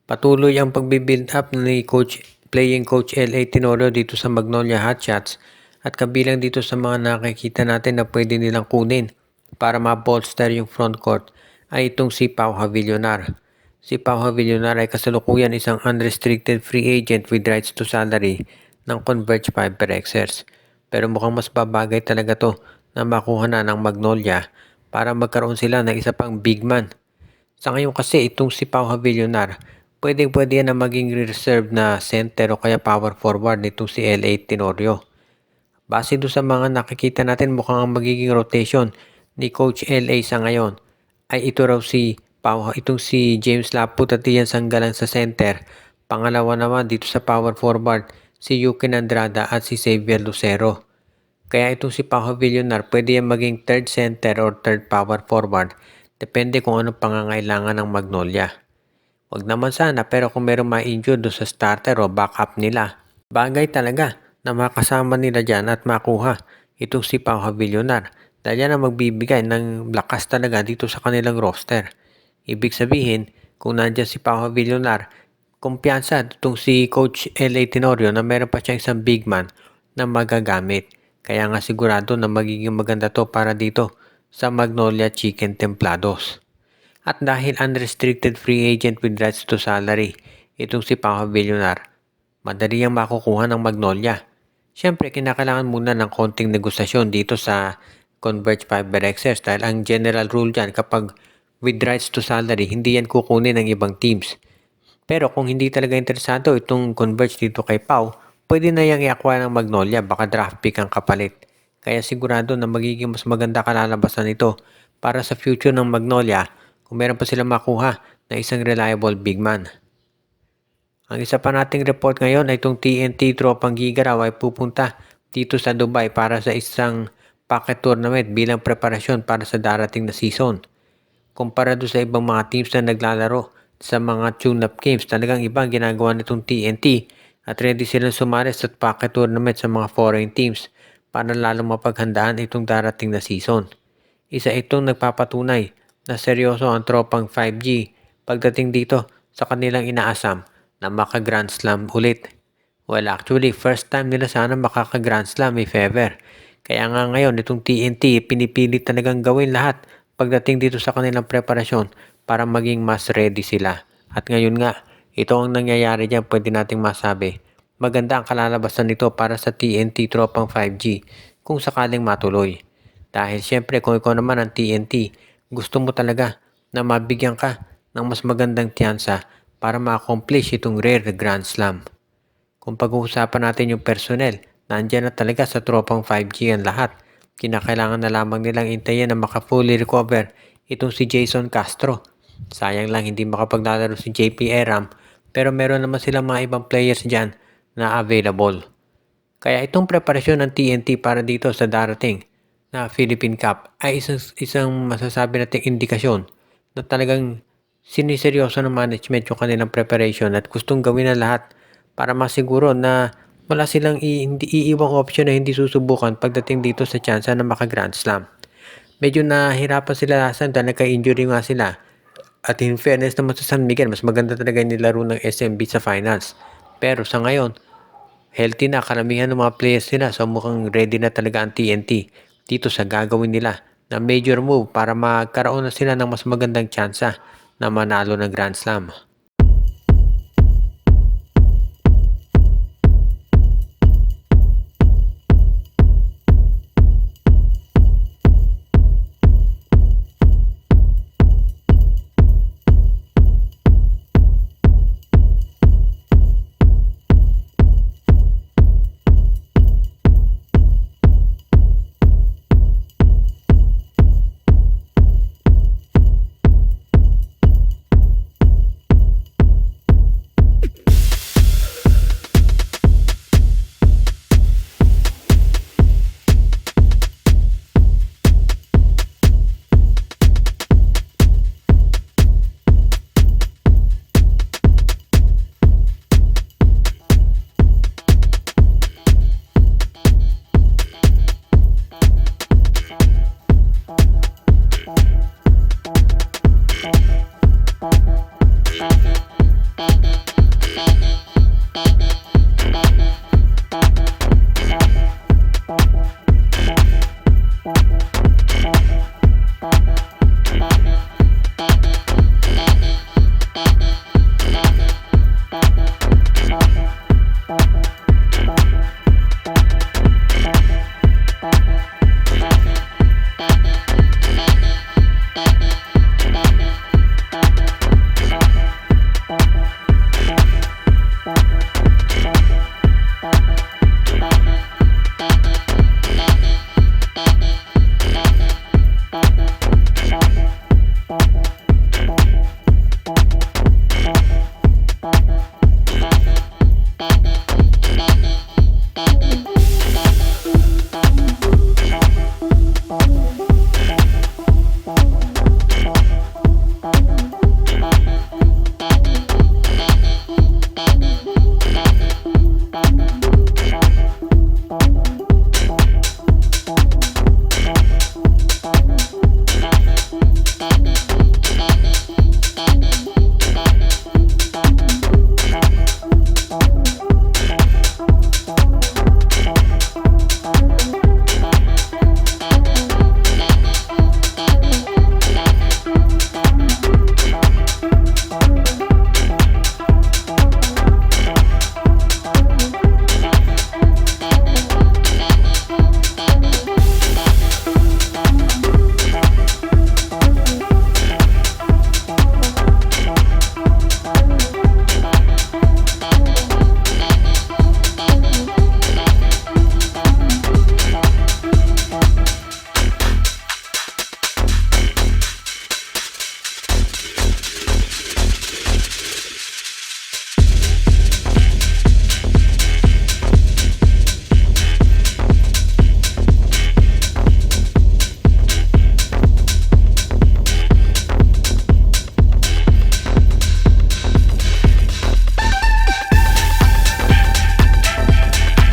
Patuloy ang pagbi-build up ni playing coach L.A. Tenorio dito sa Magnolia Hotshots at kabilang dito sa mga nakikita natin na pwede nilang kunin para ma-bolster yung front court ay itong si Pau Havillonar. Si Pau Havillonar ay kasalukuyan isang unrestricted free agent with rights to salary ng Converge Hyperxers. Pero mukhang mas babagay talaga to na makuha na ng Magnolia para magkaroon sila ng isa pang big man. Sa ngayon kasi itong si Pau Havillonar, pwede yan na maging reserve na center o kaya power forward nitong si L.A. Tenorio. Base doon sa mga nakikita natin mukhang ang magiging rotation ni Coach L.A. sa ngayon ay ito raw si itong si James Laput at Ian Sanggalang sa center. Pangalawa naman dito sa power forward si Yukin Andrada at si Xavier Lucero. Kaya itong si Pau Havillonar pwede yan maging third center or third power forward. Depende kung anong pangangailangan ng Magnolia. Wag naman sana pero kung meron ma-injure doon sa starter o backup nila, bagay talaga na makasama nila dyan at makuha itong si Pau Havillonar dahil yan ang magbibigay ng lakas talaga dito sa kanilang roster. Ibig sabihin, kung nandiyan si Pau Havillonar, kumpiyansa itong si Coach L.A. Tenorio na meron pa siyang isang big man na magagamit. Kaya nga sigurado na magiging maganda to para dito sa Magnolia Chicken Templados. At dahil unrestricted free agent with rights to salary, itong si Pau Havillonar, madali ang makukuha ng Magnolia. Siyempre, kinakailangan muna ng konting negosasyon dito sa Converge Hyperxers dahil ang general rule dyan kapag with rights to salary, hindi yan kukunin ng ibang teams. Pero kung hindi talaga interesado itong Converge dito kay Pau, pwede na yang i-acquire ng Magnolia, baka draft pick ang kapalit. Kaya sigurado na magiging mas maganda kalalabasan ito para sa future ng Magnolia kung meron pa silang makuha na isang reliable big man. Ang isa pa nating report ngayon ay itong TNT Tropang Giga raw ay pupunta dito sa Dubai para sa isang pocket tournament bilang preparasyon para sa darating na season. Kumpara doon sa ibang mga teams na naglalaro sa mga tune-up games, talagang ibang ginagawa nitong TNT at ready silang sumali sa pocket tournament sa mga foreign teams para lalong mapaghandaan itong darating na season. Isa itong nagpapatunay na seryoso ang tropang 5G pagdating dito sa kanilang inaasam na maka-Grand Slam ulit. Well, actually, first time nila sana makaka-Grand Slam if ever. Kaya nga ngayon, itong TNT, pinipilit talagang gawin lahat pagdating dito sa kanilang preparasyon para maging mas ready sila. At ngayon nga, ito ang nangyayari dyan, pwede nating masabi. Maganda ang kalalabasan nito para sa TNT tropang 5G kung sakaling matuloy. Dahil syempre kung ikaw naman ang TNT, gusto mo talaga na mabigyan ka ng mas magandang tiyansa para ma-accomplish itong rare Grand Slam. Kung pag-uusapan natin yung personnel, nandiyan na talaga sa tropang 5G ang lahat. Kinakailangan na lamang nilang intayin na maka-fully recover itong si Jason Castro. Sayang lang hindi makapaglalaro si JP Eram pero meron naman silang mga ibang players dyan na available. Kaya itong preparasyon ng TNT para dito sa darating na Philippine Cup ay isang masasabi nating indikasyon na talagang siniseryoso ng management yung kanilang preparation at gustong gawin na lahat para masiguro na wala silang hindi iiwang option na hindi susubukan pagdating dito sa chance na maka-Grand Slam. Medyo nahirapan sila last time dahil nagka-injury nga sila. At in fairness naman sa San Miguel, mas maganda talaga yung nilaro ng SMB sa finals. Pero sa ngayon, healthy na karamihan ng mga players nila so mukhang ready na talaga ang TNT dito sa gagawin nila na major move para magkaroon na sila ng mas magandang tsansa na manalo ng Grand Slam.